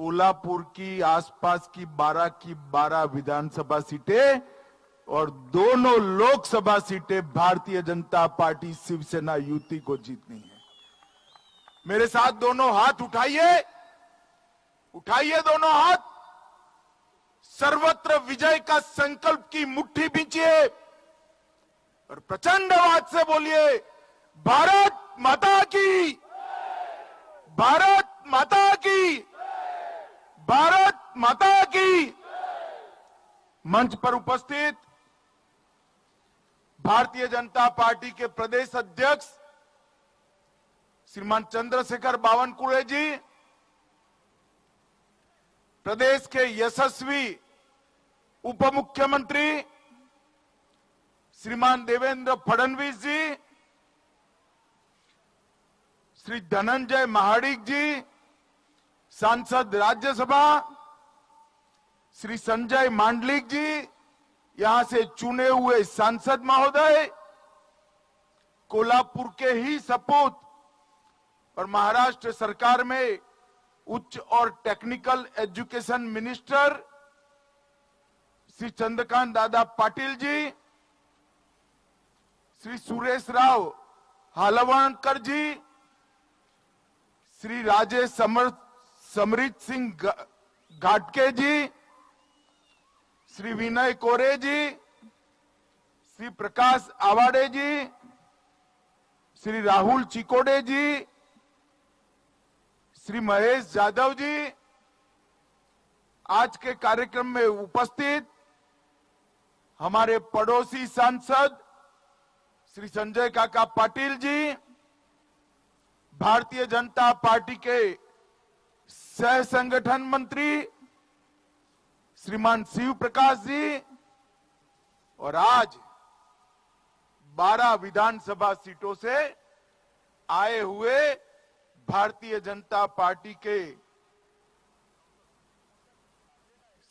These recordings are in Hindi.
कोल्हापुर की आसपास की 12 की 12 विधानसभा सीटें और दोनों लोकसभा सीटें भारतीय जनता पार्टी शिवसेना युति को जीतनी है। मेरे साथ दोनों हाथ उठाइए, उठाइए दोनों हाथ, सर्वत्र विजय का संकल्प की मुट्ठी बींचिए और प्रचंड आवाज से बोलिए, भारत माता की, भारत माता की, भारत माता की। मंच पर उपस्थित भारतीय जनता पार्टी के प्रदेश अध्यक्ष श्रीमान चंद्रशेखर बावनकुळे जी, प्रदेश के यशस्वी उप मुख्यमंत्री श्रीमान देवेंद्र फडणवीस जी, श्री धनंजय महाडिक जी, सांसद राज्यसभा श्री संजय मांडलिक जी, यहां से चुने हुए सांसद महोदय, कोल्हापुर के ही सपूत और महाराष्ट्र सरकार में उच्च और technical education minister Shri Chandrakant Dada Patil ji, Shri Suresh Rao हालवणकर जी, श्री राजेश समृत सिंह घाटके जी, श्री विनय कोरे जी, श्री प्रकाश आवाडे जी, श्री राहुल चिकोडे जी, श्री महेश यादव जी, आज के कार्यक्रम में उपस्थित हमारे पड़ोसी सांसद श्री संजय काका पाटिल जी, भारतीय जनता पार्टी के सह संगठन मंत्री श्रीमान शिव प्रकाश जी और आज 12 विधानसभा सीटों से आए हुए भारतीय जनता पार्टी के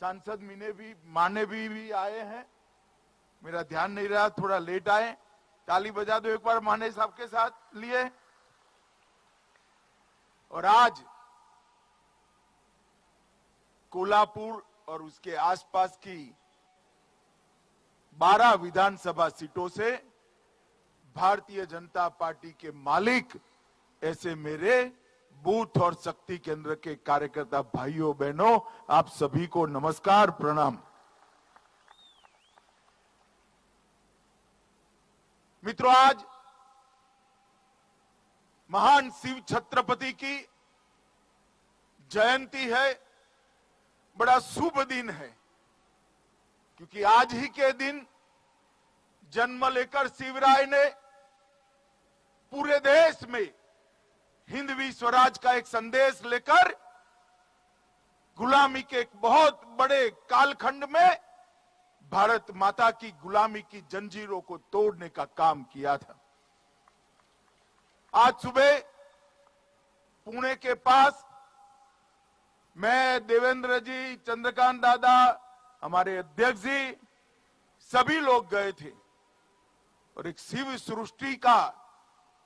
सांसद माने भी आए हैं। मेरा ध्यान नहीं रहा, थोड़ा लेट आए, ताली बजा दो एक बार माने साहब के साथ लिए। और आज कोल्हापुर और उसके आसपास की 12 विधानसभा सीटों से भारतीय जनता पार्टी के मालिक ऐसे मेरे बूथ और शक्ति केंद्र के कार्यकर्ता भाइयों बहनों, आप सभी को नमस्कार, प्रणाम। मित्रों, आज महान शिव छत्रपति की जयंती है, बड़ा शुभ दिन है, क्योंकि आज ही के दिन जन्म लेकर शिवराय ने पूरे देश में हिंदवी स्वराज का एक संदेश लेकर गुलामी के एक बहुत बड़े कालखंड में भारत माता की गुलामी की जंजीरों को तोड़ने का काम किया था। आज सुबह पुणे के पास मैं, देवेंद्र जी, चंद्रकांत दादा, हमारे अध्यक्ष जी, सभी लोग गए थे और एक शिव सृष्टि का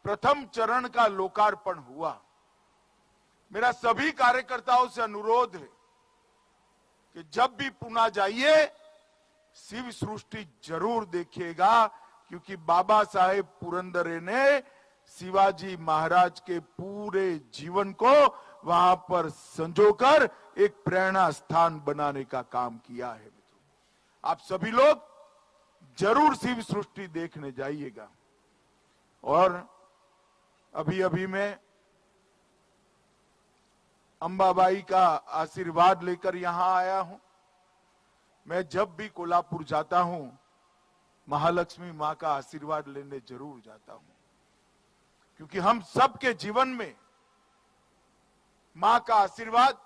प्रथम चरण का लोकार्पण हुआ। मेरा सभी कार्यकर्ताओं से अनुरोध है कि जब भी पुणे जाइए शिव सृष्टि जरूर देखिएगा, क्योंकि बाबा साहेब पुरंदरे ने शिवाजी महाराज के पूरे जीवन को वहां पर संजोकर एक प्रेरणा स्थान बनाने का काम किया है। आप सभी लोग जरूर शिव सृष्टि देखने जाइएगा। और अभी मैं अंबाबाई का आशीर्वाद लेकर यहां आया हूं। मैं जब भी कोल्हापुर जाता हूं, महालक्ष्मी मां का आशीर्वाद लेने जरूर जाता हूं, क्योंकि हम सबके जीवन में मां का आशीर्वाद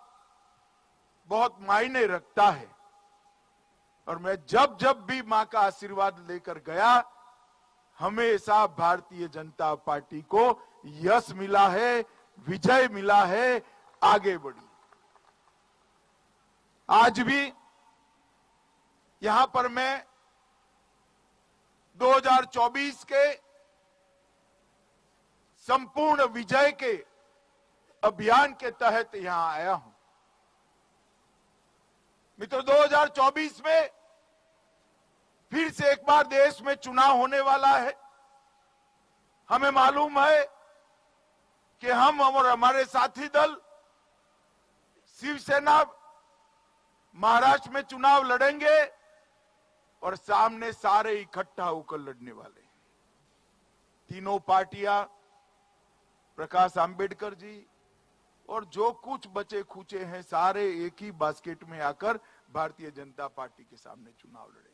बहुत मायने रखता है। और मैं जब भी मां का आशीर्वाद लेकर गया, हमेशा भारतीय जनता पार्टी को यश मिला है, विजय मिला है, आगे बढ़ी। आज भी यहां पर मैं 2024 के संपूर्ण विजय के अभियान के तहत यहां आया हूं। मित्रों, 2024 में फिर से एक बार देश में चुनाव होने वाला है। हमें मालूम है कि हम और हमारे साथी दल शिवसेना महाराष्ट्र में चुनाव लड़ेंगे और सामने सारे इकट्ठा होकर लड़ने वाले हैं। तीनों पार्टियां, प्रकाश आंबेडकर जी और जो कुछ बचे खुचे हैं, सारे एक ही बास्केट में आकर भारतीय जनता पार्टी के सामने चुनाव लड़ेंगे।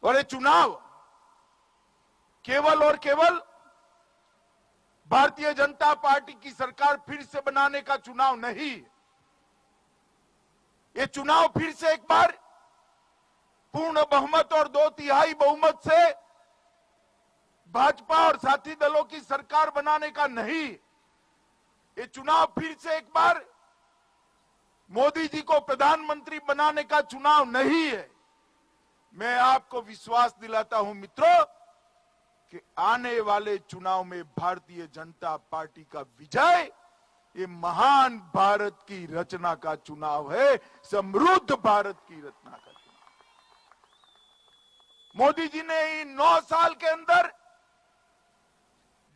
और ये चुनाव केवल और केवल भारतीय जनता पार्टी की सरकार फिर से बनाने का चुनाव नहीं। ये चुनाव फिर से एक बार पूर्ण बहुमत और 2/3 बहुमत से भाजपा और साथी दलों की सरकार बनाने का नहीं। ये चुनाव फिर से एक बार मोदी जी को प्रधानमंत्री बनाने का चुनाव नहीं है। मैं आपको विश्वास दिलाता हूं मित्रों कि आने वाले चुनाव में भारतीय जनता पार्टी का विजय ये महान भारत की रचना का चुनाव है, समृद्ध भारत की रचना का चुनाव। मोदी जी ने इन 9 साल के अंदर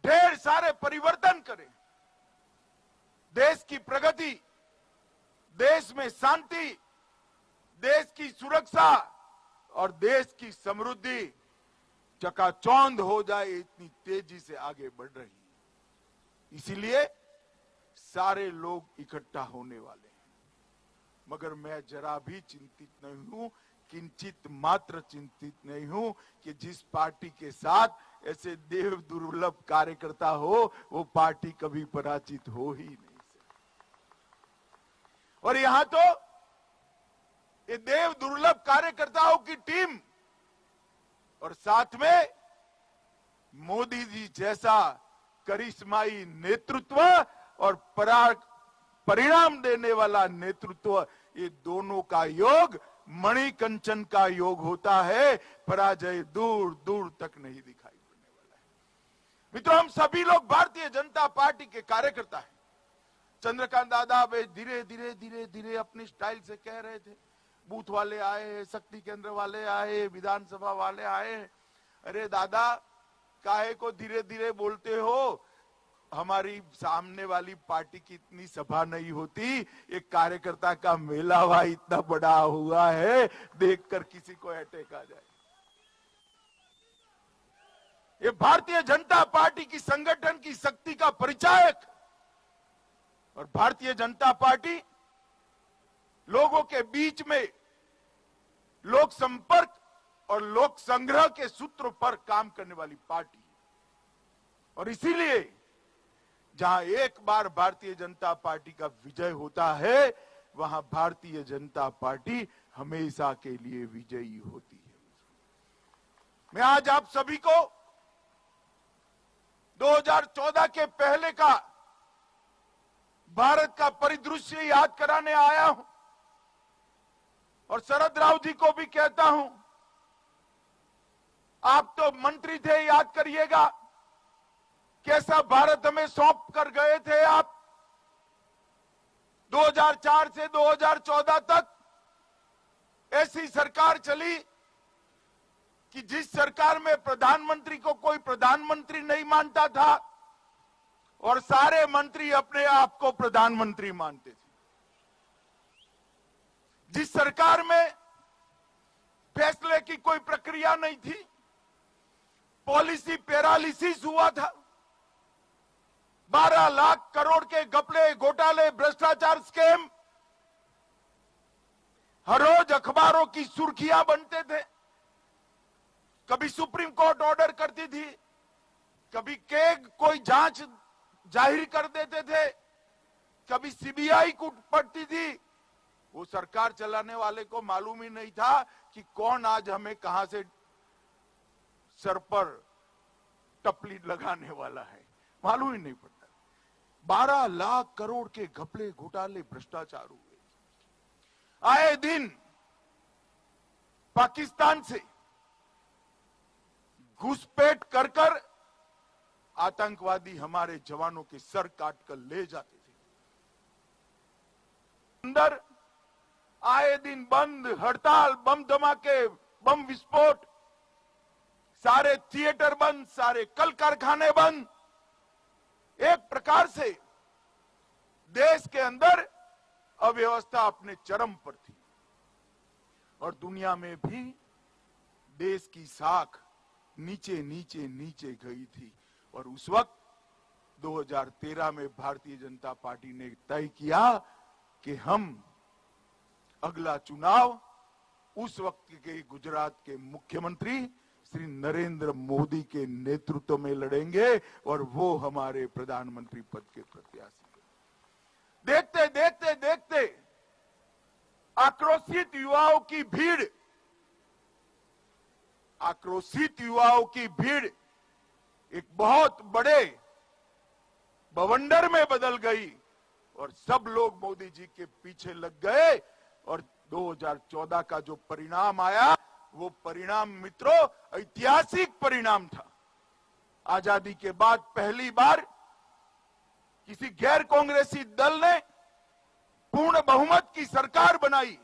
ढेर सारे परिवर्तन करे। देश की प्रगति, देश में शांति, देश की सुरक्षा और देश की समृद्धि चकाचौंध हो जाए, इतनी तेजी से आगे बढ़ रही है। इसीलिए सारे लोग इकट्ठा होने वाले हैं। मगर मैं जरा भी चिंतित नहीं हूं, किंचित मात्र चिंतित नहीं हूं कि जिस पार्टी के साथ ऐसे देव दुर्लभ कार्यकर्ता हो, वो पार्टी कभी पराजित हो ही नहीं सकती। और यहां तो ये देव दुर्लभ कार्यकर्ताओं की टीम और साथ में मोदी जी जैसा करिश्माई नेतृत्व और परिणाम देने वाला नेतृत्व, ये दोनों का योग मणिकंचन का योग होता है। पराजय दूर दूर तक नहीं दिखाई पड़ने वाला है। मित्रों, हम सभी लोग भारतीय जनता पार्टी के कार्यकर्ता हैं। चंद्रकांत दादा वे धीरे धीरे धीरे धीरे अपनी स्टाइल से कह रहे थे, बूथ वाले आए, शक्ति केंद्र वाले आए, विधानसभा वाले आए। अरे दादा, काहे को धीरे धीरे बोलते हो? हमारी सामने वाली पार्टी की इतनी सभा नहीं होती, एक कार्यकर्ता का मेला हुआ इतना बड़ा हुआ है, देखकर किसी को अटैक आ जाए। ये भारतीय जनता पार्टी की संगठन की शक्ति का परिचायक। और भारतीय जनता पार्टी लोगों के बीच में लोक संपर्क और लोक संग्रह के सूत्र पर काम करने वाली पार्टी है। और इसीलिए जहां एक बार भारतीय जनता पार्टी का विजय होता है, वहां भारतीय जनता पार्टी हमेशा के लिए विजयी होती है। मैं आज आप सभी को 2014 के पहले का भारत का परिदृश्य याद कराने आया हूं और शरद राव जी को भी कहता हूं, आप तो मंत्री थे, याद करिएगा कैसा भारत हमें सौंप कर गए थे आप। 2004 से 2014 तक ऐसी सरकार चली कि जिस सरकार में प्रधानमंत्री को कोई प्रधानमंत्री नहीं मानता था और सारे मंत्री अपने आप को प्रधानमंत्री मानते थे। जिस सरकार में फैसले की कोई प्रक्रिया नहीं थी, पॉलिसी पैरालिसिस हुआ था। 12 लाख करोड़ के घपले, घोटाले, भ्रष्टाचार, स्कैम हर रोज अखबारों की सुर्खियां बनते थे। कभी सुप्रीम कोर्ट ऑर्डर करती थी, कभी केग कोई जांच जाहिर कर देते थे, कभी सीबीआई को पड़ती थी। वो सरकार चलाने वाले को मालूम ही नहीं था कि कौन आज हमें कहां से सर पर टपली लगाने वाला है, मालूम ही नहीं पड़ता। 12 लाख करोड़ के घपले, घोटाले, भ्रष्टाचार हुए। आए दिन पाकिस्तान से घुसपैठ कर कर आतंकवादी हमारे जवानों के सर काट कर ले जाते थे। अंदर आए दिन बंद, हड़ताल, बम धमाके, बम विस्फोट, सारे थिएटर बंद, सारे कल कारखाने बंद। एक प्रकार से देश के अंदर अव्यवस्था अपने चरम पर थी और दुनिया में भी देश की साख नीचे नीचे नीचे गई थी। और उस वक्त 2013 में भारतीय जनता पार्टी ने तय किया कि हम अगला चुनाव उस वक्त के गुजरात के मुख्यमंत्री श्री नरेंद्र मोदी के नेतृत्व में लड़ेंगे और वो हमारे प्रधानमंत्री पद के प्रत्याशी। देखते देखते देखते आक्रोशित युवाओं की भीड़, आक्रोशित युवाओं की भीड़ एक बहुत बड़े बवंडर में बदल गई और सब लोग मोदी जी के पीछे लग गए। और 2014 का जो परिणाम आया वो परिणाम मित्रों ऐतिहासिक परिणाम था। आजादी के बाद पहली बार किसी गैर कांग्रेसी दल ने पूर्ण बहुमत की सरकार बनाई।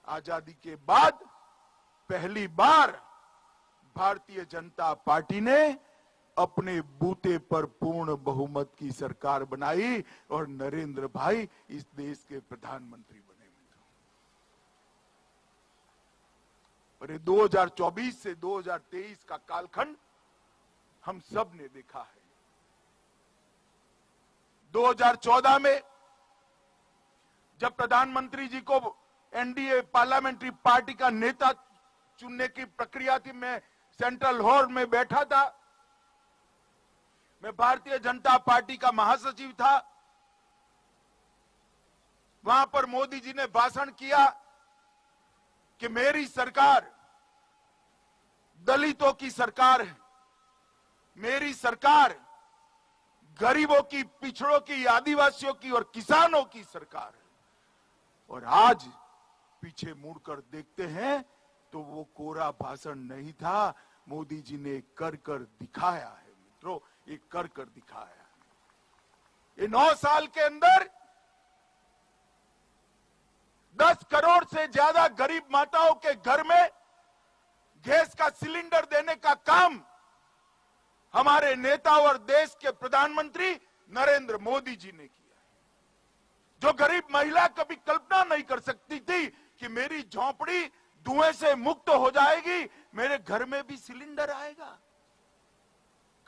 आजादी के बाद पहली बार भारतीय जनता पार्टी ने अपने बूते पर पूर्ण बहुमत की सरकार बनाई और नरेंद्र भाई इस देश के प्रधानमंत्री बने। और ये 2024 से 2023 का कालखंड हम सब ने देखा है। 2014 में जब प्रधानमंत्री जी को एनडीए पार्लियामेंट्री पार्टी का नेता चुनने की प्रक्रिया थी, मैं सेंट्रल हॉल में बैठा था, मैं भारतीय जनता पार्टी का महासचिव था। वहां पर मोदी जी ने भाषण किया कि मेरी सरकार दलितों की सरकार है, मेरी सरकार गरीबों की, पिछड़ों की, आदिवासियों की और किसानों की सरकार है। और आज पीछे मुड़कर देखते हैं तो वो कोरा भाषण नहीं था, मोदी जी ने कर कर दिखाया है मित्रों, ये कर कर दिखाया है। ये 9 साल के अंदर 10 करोड़ से ज्यादा गरीब माताओं के घर में गैस का सिलेंडर देने का काम हमारे नेता और देश के प्रधानमंत्री नरेंद्र मोदी जी ने किया है। जो गरीब महिला कभी कल्पना नहीं कर सकती थी कि मेरी झोंपड़ी धुएं से मुक्त हो जाएगी, मेरे घर में भी सिलेंडर आएगा।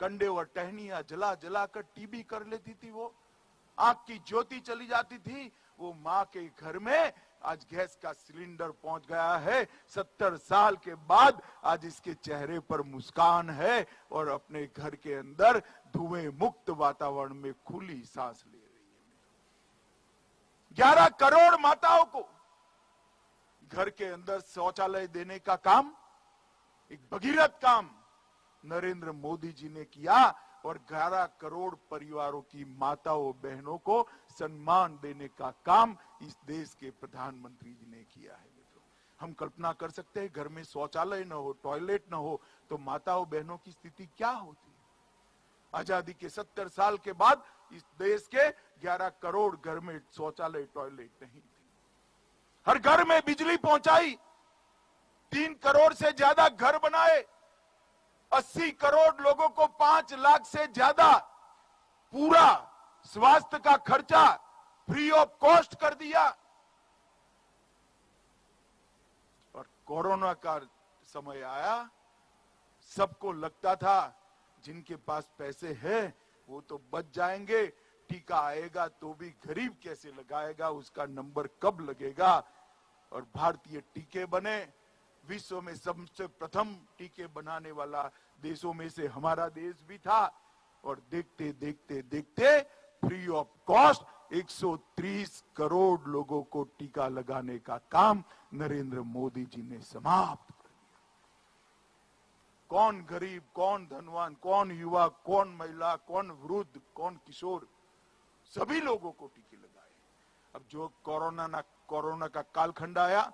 कंडे और टहनियां जला जला कर टीबी कर लेती थी, वो आंख की ज्योति चली जाती थी, वो मां के घर में आज गैस का सिलेंडर पहुंच गया है। 70 साल के बाद आज इसके चेहरे पर मुस्कान है और अपने घर के अंदर धुएं मुक्त वातावरण में खुली सांस ले रही है। 11 करोड़ माताओं को घर के अंदर शौचालय देने का काम, एक भगीरथ काम नरेंद्र मोदी जी ने किया और 11 करोड़ परिवारों की माताओं बहनों को सम्मान देने का काम इस देश के प्रधानमंत्री जी ने किया है। हम कल्पना कर सकते हैं घर में शौचालय न हो, टॉयलेट न हो तो माताओं बहनों की स्थिति क्या होती। आजादी के 70 साल के बाद इस देश के 11 करोड़ घर में शौचालय टॉयलेट नहीं थे। हर घर में बिजली पहुंचाई, 3 करोड़ से ज्यादा घर बनाए, 80 करोड़ लोगों को 5 लाख से ज्यादा पूरा स्वास्थ्य का खर्चा फ्री ऑफ कॉस्ट कर दिया। और कोरोना का समय आया, सबको लगता था जिनके पास पैसे हैं वो तो बच जाएंगे, टीका आएगा तो भी गरीब कैसे लगाएगा, उसका नंबर कब लगेगा। और भारतीय टीके बने, विश्व में सबसे प्रथम टीके बनाने वाला देशों में से हमारा देश भी था। और देखते देखते देखते फ्री ऑफ कॉस्ट 130 करोड़ लोगों को टीका लगाने का काम नरेंद्र मोदी जी ने समाप्त कर दिया। कौन गरीब, कौन धनवान, कौन युवा, कौन महिला, कौन वृद्ध, कौन किशोर, सभी लोगों को टीके लगाए। अब जो कोरोना का कालखंड आया,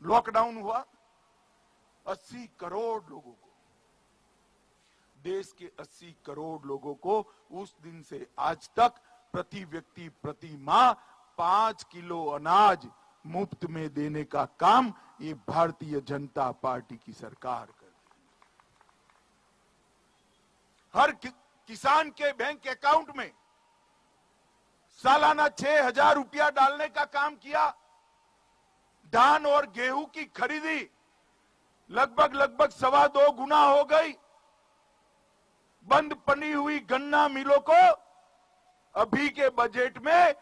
लॉकडाउन हुआ, 80 करोड़ लोगों को, देश के 80 करोड़ लोगों को उस दिन से आज तक प्रति व्यक्ति प्रति माह 5 किलो अनाज मुफ्त में देने का काम ये भारतीय जनता पार्टी की सरकार कर रही है। हर किसान के बैंक अकाउंट में सालाना 6,000 रुपया डालने का काम किया। धान और गेहूं की खरीदी लगभग 2.25 गुना हो गई। बंद पड़ी हुई गन्ना मिलों को अभी के बजट में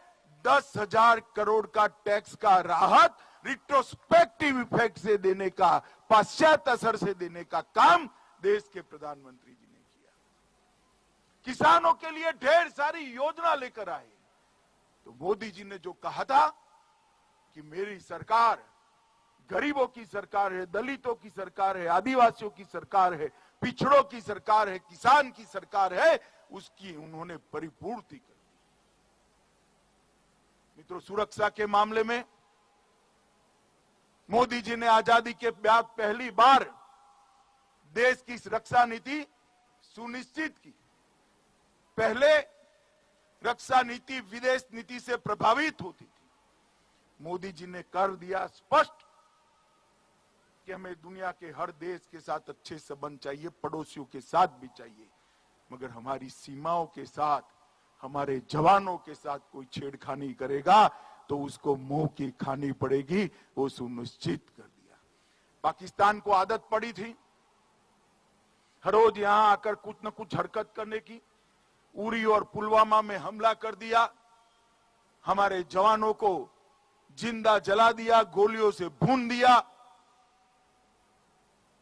10,000 करोड़ का टैक्स का राहत रिट्रोस्पेक्टिव इफेक्ट से देने का, पश्चात असर से देने का काम देश के प्रधानमंत्री जी ने किया। किसानों के लिए ढेर सारी योजना लेकर आए। तो मोदी जी ने जो कहा था कि मेरी सरकार गरीबों की सरकार है, दलितों की सरकार है, आदिवासियों की सरकार है, पिछड़ों की सरकार है, किसान की सरकार है, उसकी उन्होंने परिपूर्ति कर दी। मित्रों, सुरक्षा के मामले में मोदी जी ने आजादी के बाद पहली बार देश की रक्षा नीति सुनिश्चित की। पहले रक्षा नीति विदेश नीति से प्रभावित होती थी। मोदी जी ने कर दिया स्पष्ट कि हमें दुनिया के हर देश के साथ अच्छे संबंध चाहिए, पड़ोसियों के साथ भी चाहिए, मगर हमारी सीमाओं के साथ, हमारे जवानों के साथ कोई छेड़खानी करेगा तो उसको मुंह की खानी पड़ेगी, वो सुनिश्चित कर दिया। पाकिस्तान को आदत पड़ी थी हर रोज यहां आकर कुछ न कुछ हरकत करने की। उरी और पुलवामा में हमला कर दिया, हमारे जवानों को जिंदा जला दिया, गोलियों से भून दिया।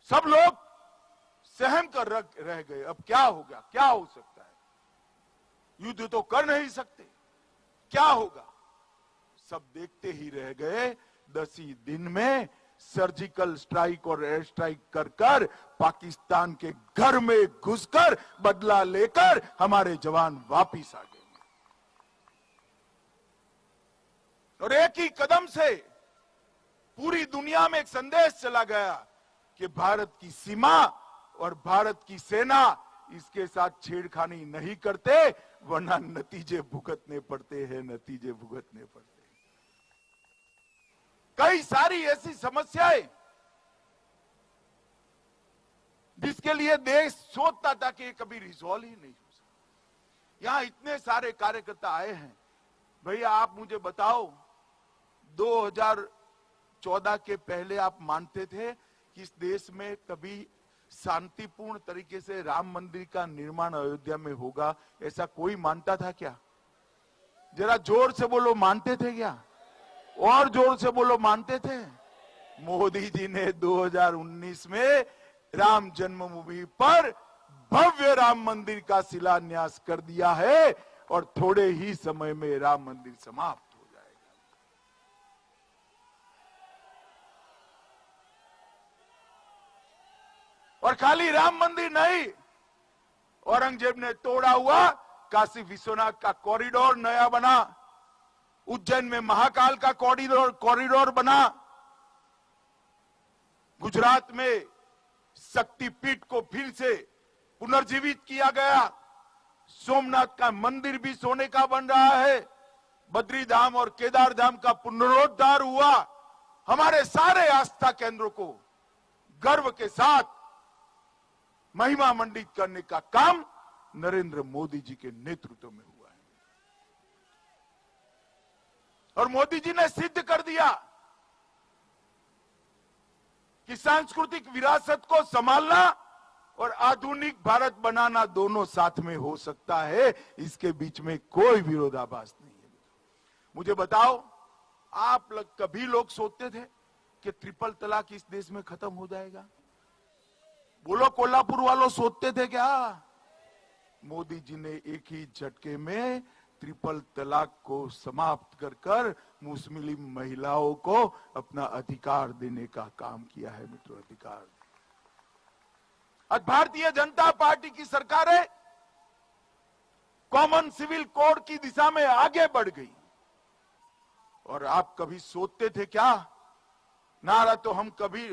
सब लोग सहम कर रह गए। अब क्या होगा, क्या हो सकता है? युद्ध तो कर नहीं सकते, क्या होगा? सब देखते ही रह गए। 10 ही दिन में सर्जिकल स्ट्राइक और एयर स्ट्राइक कर कर पाकिस्तान के घर में घुसकर बदला लेकर हमारे जवान वापिस आ गए। और एक ही कदम से पूरी दुनिया में एक संदेश चला गया कि भारत की सीमा और भारत की सेना इसके साथ छेड़खानी नहीं करते, वरना नतीजे भुगतने पड़ते हैं, नतीजे भुगतने पड़ते हैं। कई सारी ऐसी समस्याएं जिसके लिए देश सोचता था कि कभी रिजॉल्व ही नहीं हो सकता। यहां इतने सारे कार्यकर्ता आए हैं। भैया आप मुझे बताओ, 2014 के पहले आप मानते थे कि इस देश में कभी शांतिपूर्ण तरीके से राम मंदिर का निर्माण अयोध्या में होगा? ऐसा कोई मानता था क्या? जरा जोर से बोलो, मानते थे क्या? और जोर से बोलो, मानते थे? मोदी जी ने 2019 में राम जन्मभूमि पर भव्य राम मंदिर का शिलान्यास कर दिया है और थोड़े ही समय में राम मंदिर समाप्त हो जाएगा। और खाली राम मंदिर नहीं, औरंगजेब ने तोड़ा हुआ काशी विश्वनाथ का कॉरिडोर नया बना, उज्जैन में महाकाल का कॉरिडोर बना, गुजरात में शक्तिपीठ को फिर से पुनर्जीवित किया गया, सोमनाथ का मंदिर भी सोने का बन रहा है, बद्री धाम और केदार धाम का पुनरुद्धार हुआ। हमारे सारे आस्था केंद्रों को गर्व के साथ महिमा मंडित करने का काम नरेंद्र मोदी जी के नेतृत्व में हुआ है। और मोदी जी ने सिद्ध कर दिया कि सांस्कृतिक विरासत को संभालना और आधुनिक भारत बनाना दोनों साथ में हो सकता है। इसके बीच में कोई विरोधाभास नहीं है। मुझे बताओ, आप कभी लोग सोचते थे कि ट्रिपल तलाक इस देश में खत्म हो जाएगा? बोलो, कोल्हापुर वालों सोचते थे क्या? मोदी जी ने एक ही झटके में ट्रिपल तलाक को समाप्त कर कर मुस्लिम महिलाओं को अपना अधिकार देने का काम किया है। मित्रों, अधिकार। आज भारतीय जनता पार्टी की सरकार है, कॉमन सिविल कोड की दिशा में आगे बढ़ गई। और आप कभी सोचते थे क्या? नारा तो हम कभी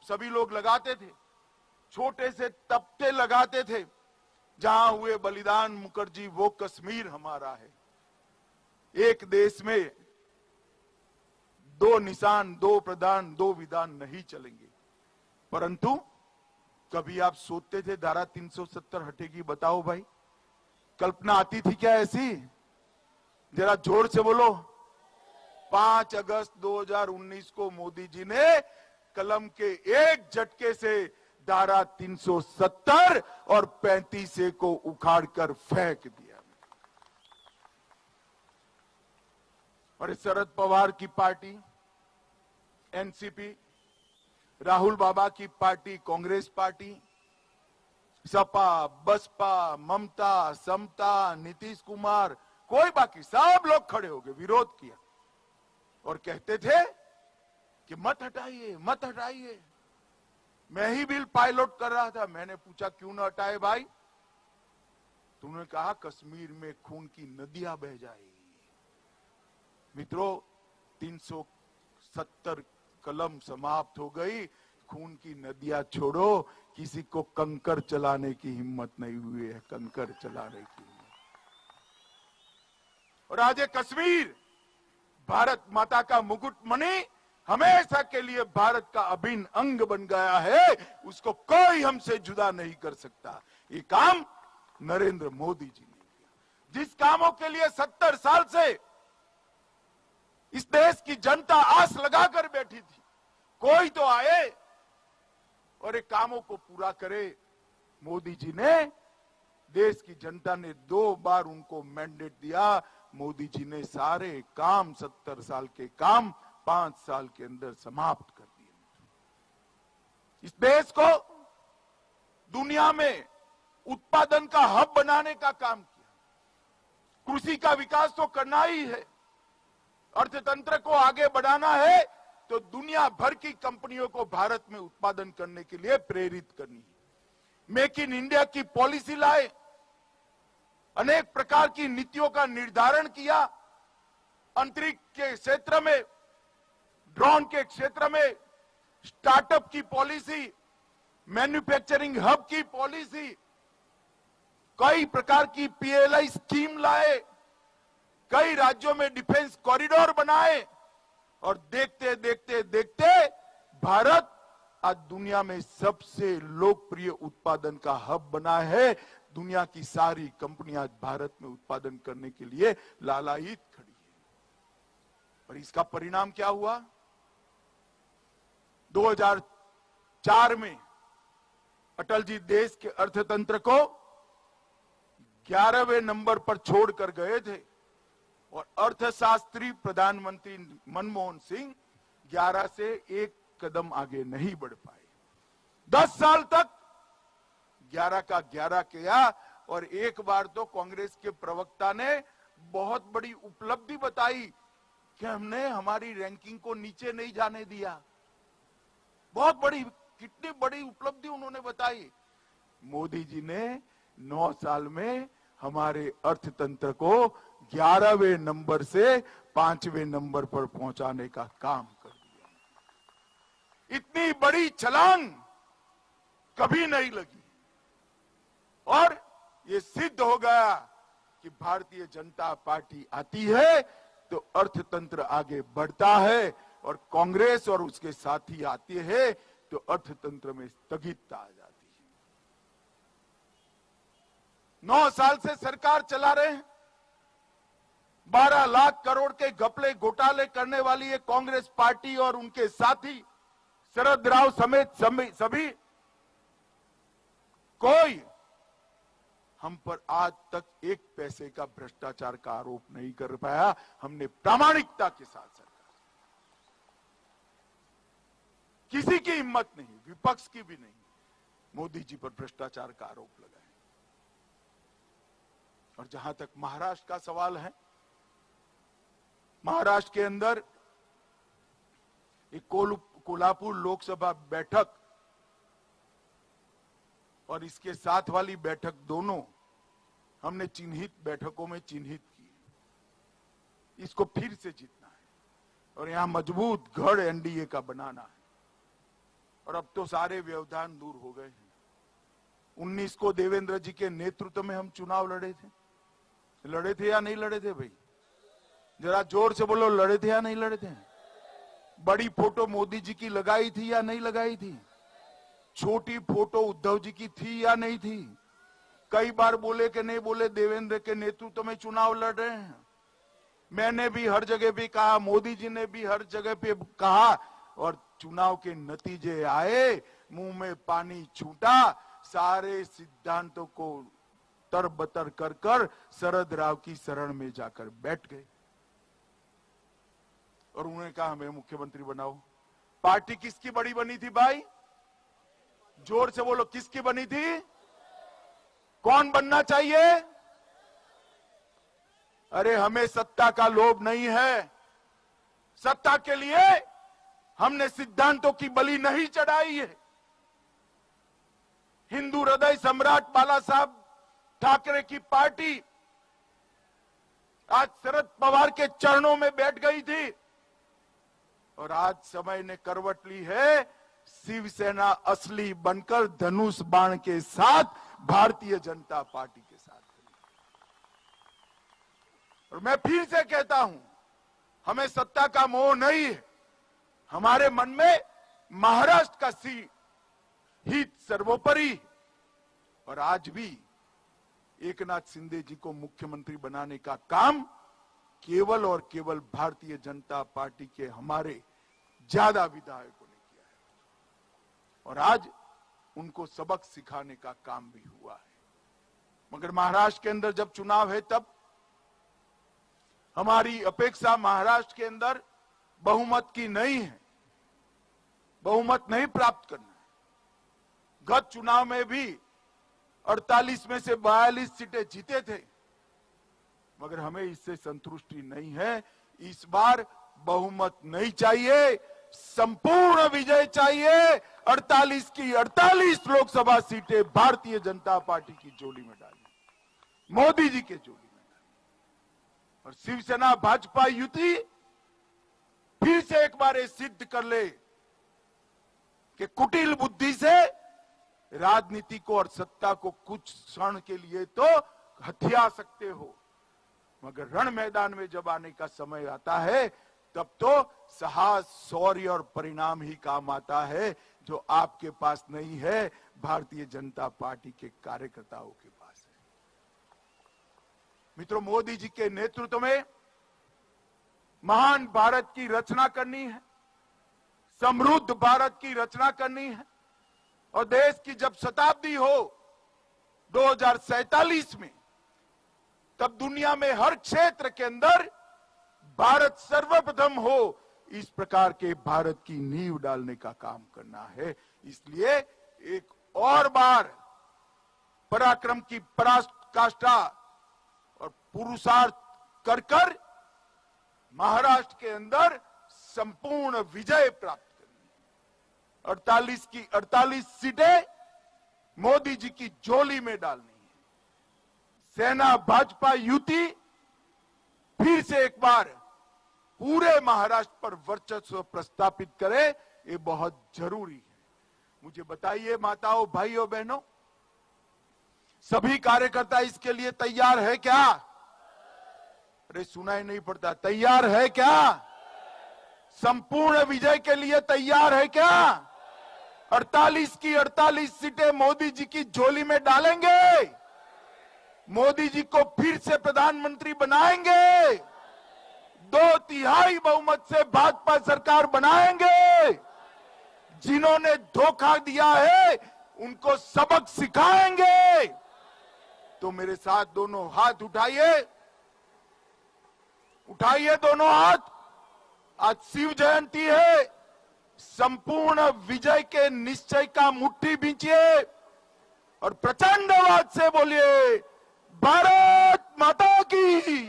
सभी लोग लगाते थे, छोटे से तख्ते लगाते थे, जहां हुए बलिदान मुखर्जी वो कश्मीर हमारा है। एक देश में दो निशान, दो प्रधान, दो विधान नहीं चलेंगे। परंतु कभी आप सोचते थे धारा 370 हटेगी? बताओ भाई, कल्पना आती थी क्या ऐसी? जरा जोर से बोलो। 5 अगस्त 2019 को मोदी जी ने कलम के एक झटके से धारा 370 और 35 को उखाड़कर फेंक दिया। और शरद पवार की पार्टी एनसीपी, राहुल बाबा की पार्टी कांग्रेस पार्टी, सपा, बसपा, ममता, समता, नीतीश कुमार, कोई बाकी सब लोग खड़े हो गए, विरोध किया और कहते थे कि मत हटाइए, मत हटाइए। मैं ही बिल पायलट कर रहा था, मैंने पूछा क्यों ना हटाए भाई? तुमने कहा कश्मीर में खून की नदियां बह जाएगी। मित्रों, 370 कलम समाप्त हो गई, खून की नदियां छोड़ो, किसी को कंकर चलाने की हिम्मत नहीं हुई है, कंकर चलाने की। और आज ये कश्मीर भारत माता का मुकुटमणि हमेशा के लिए भारत का अभिन्न अंग बन गया है, उसको कोई हमसे जुदा नहीं कर सकता। ये काम नरेंद्र मोदी जी ने किया। जिस कामों के लिए 70 साल से इस देश की जनता आस लगाकर बैठी थी, कोई तो आए और एक कामों को पूरा करे। मोदी जी ने, देश की जनता ने 2 बार उनको मैंडेट दिया। मोदी जी ने सारे काम, 70 साल के काम 5 साल के अंदर समाप्त कर दिए। इस देश को दुनिया में उत्पादन का हब बनाने का काम किया। कृषि का विकास तो करना ही है, अर्थतंत्र को आगे बढ़ाना है, तो दुनिया भर की कंपनियों को भारत में उत्पादन करने के लिए प्रेरित करनी है। मेक इन इंडिया की पॉलिसी लाए, अनेक प्रकार की नीतियों का निर्धारण किया। अंतरिक्ष के क्षेत्र में, ड्रोन के क्षेत्र में स्टार्टअप की पॉलिसी, मैन्युफैक्चरिंग हब की पॉलिसी, कई प्रकार की पीएलआई स्कीम लाए, कई राज्यों में डिफेंस कॉरिडोर बनाए और देखते देखते देखते भारत आज दुनिया में सबसे लोकप्रिय उत्पादन का हब बना है। दुनिया की सारी कंपनियां भारत में उत्पादन करने के लिए लालायित खड़ी है। और इसका परिणाम क्या हुआ? 2004 में अटल जी देश के अर्थतंत्र को 11वें नंबर पर छोड़कर गए थे और अर्थशास्त्री प्रधानमंत्री मनमोहन सिंह 11 से 1 कदम आगे नहीं बढ़ पाए। 10 साल तक 11 का 11 किया और एक बार तो कांग्रेस के प्रवक्ता ने बहुत बड़ी उपलब्धि बताई कि हमने हमारी रैंकिंग को नीचे नहीं जाने दिया। बहुत बड़ी, कितनी बड़ी उपलब्धि उन्होंने बताई। मोदी जी ने 9 साल में हमारे अर्थतंत्र को 11वें नंबर से 5वें नंबर पर पहुंचाने का काम कर दिया। इतनी बड़ी छलांग कभी नहीं लगी और ये सिद्ध हो गया कि भारतीय जनता पार्टी आती है तो अर्थतंत्र आगे बढ़ता है और कांग्रेस और उसके साथी आते हैं तो अर्थतंत्र में स्थगितता आ जाती है। 9 साल से सरकार चला रहे हैं। 12 लाख करोड़ के घपले घोटाले करने वाली ये कांग्रेस पार्टी और उनके साथी शरद राव समेत सभी, कोई हम पर आज तक 1 पैसे का भ्रष्टाचार का आरोप नहीं कर पाया। हमने प्रामाणिकता के साथ सरकार, किसी की हिम्मत नहीं, विपक्ष की भी नहीं, मोदी जी पर भ्रष्टाचार का आरोप लगाए। और जहां तक महाराष्ट्र का सवाल है, महाराष्ट्र के अंदर एक कोल्हापुर लोकसभा बैठक और इसके साथ वाली बैठक दोनों हमने चिन्हित बैठकों में चिन्हित की। इसको फिर से जीतना है और यहां मजबूत गढ़ एनडीए का बनाना है। और अब तो सारे व्यवधान दूर हो गए हैं। 19 को देवेंद्र जी के नेतृत्व में हम चुनाव लड़े थे या नहीं लड़े थे भाई? जरा जोर से बोलो, लड़े थे या नहीं लड़े थे? बड़ी फोटो मोदी जी की लगाई थी या नहीं लगाई थी? छोटी फोटो उद्धव जी की थी या नहीं थी? कई बार बोले कि नहीं बोले देवेंद्र के नेतृत्व में चुनाव लड़ रहे हैं। मैंने भी हर जगह पे कहा, मोदी जी ने भी हर जगह पे कहा, और चुनाव के नतीजे आए, मुंह में पानी छूटा, सारे सिद्धांतों को तरबतर कर कर शरद राव की शरण में जाकर बैठ गए और उन्होंने कहा हमें मुख्यमंत्री बनाओ। पार्टी किसकी बड़ी बनी थी भाई? जोर से बोलो, किसकी बनी थी? कौन बनना चाहिए? अरे हमें सत्ता का लोभ नहीं है। सत्ता के लिए हमने सिद्धांतों की बलि नहीं चढ़ाई है। हिंदू हृदय सम्राट बाला साहब ठाकरे की पार्टी आज शरद पवार के चरणों में बैठ गई थी और आज समय ने करवट ली है। शिवसेना असली बनकर धनुष बाण के साथ भारतीय जनता पार्टी के साथ खड़ी। और मैं फिर से कहता हूं, हमें सत्ता का मोह नहीं है। हमारे मन में महाराष्ट्र का हित सर्वोपरि। और आज भी एकनाथ शिंदे जी को मुख्यमंत्री बनाने का काम केवल और केवल भारतीय जनता पार्टी के हमारे ज्यादा विधायकों ने किया है और आज उनको सबक सिखाने का काम भी हुआ है। मगर महाराष्ट्र के अंदर जब चुनाव है तब हमारी अपेक्षा महाराष्ट्र के अंदर बहुमत की नहीं है, बहुमत नहीं प्राप्त करना है। गत चुनाव में भी 48 में से 42 सीटें जीते थे, मगर हमें इससे संतुष्टि नहीं है। इस बार बहुमत नहीं चाहिए, संपूर्ण विजय चाहिए। 48 की 48 लोकसभा सीटें भारतीय जनता पार्टी की झोली में डाली, मोदी जी के झोली में डाली। और शिवसेना भाजपा युति फिर से एक बार ये सिद्ध कर ले कि कुटिल बुद्धि से राजनीति को और सत्ता को कुछ क्षण के लिए तो हथिया सकते हो, मगर रण मैदान में जब आने का समय आता है तब तो साहस, शौर्य और परिणाम ही काम आता है, जो आपके पास नहीं है, भारतीय जनता पार्टी के कार्यकर्ताओं के पास है। मित्रों, मोदी जी के नेतृत्व में महान भारत की रचना करनी है, समृद्ध भारत की रचना करनी है और देश की जब शताब्दी हो 2047 में, तब दुनिया में हर क्षेत्र के अंदर भारत सर्वप्रथम हो, इस प्रकार के भारत की नींव डालने का काम करना है। इसलिए एक और बार पराक्रम की पराकाष्ठा और पुरुषार्थ कर कर महाराष्ट्र के अंदर संपूर्ण विजय प्राप्त करनी है। 48 की 48 सीटें मोदी जी की झोली में डालनी है। सेना भाजपा युति फिर से एक बार पूरे महाराष्ट्र पर वर्चस्व प्रस्थापित करे, ये बहुत जरूरी है। मुझे बताइए माताओं, भाइयों, बहनों, सभी कार्यकर्ता इसके लिए तैयार है क्या? अरे सुनाई नहीं पड़ता, तैयार है क्या? संपूर्ण विजय के लिए तैयार है क्या? 48 की 48 सीटें मोदी जी की झोली में डालेंगे, मोदी जी को फिर से प्रधानमंत्री बनाएंगे, 2/3 बहुमत से भाजपा सरकार बनाएंगे। जिन्होंने धोखा दिया है उनको सबक सिखाएंगे। तो मेरे साथ दोनों हाथ उठाइए, उठाइए दोनों हाथ। आज शिव जयंती है, संपूर्ण विजय के निश्चय का मुट्ठी बींचिए और प्रचंड आवाज से बोलिए, भारत माता की,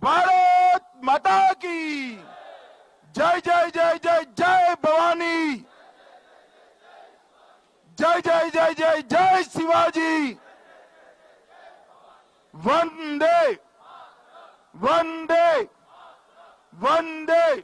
भारत माता की जय जय जय जय जय भवानी, जय जय जय जय जय शिवाजी, वंदे वंदे वंदे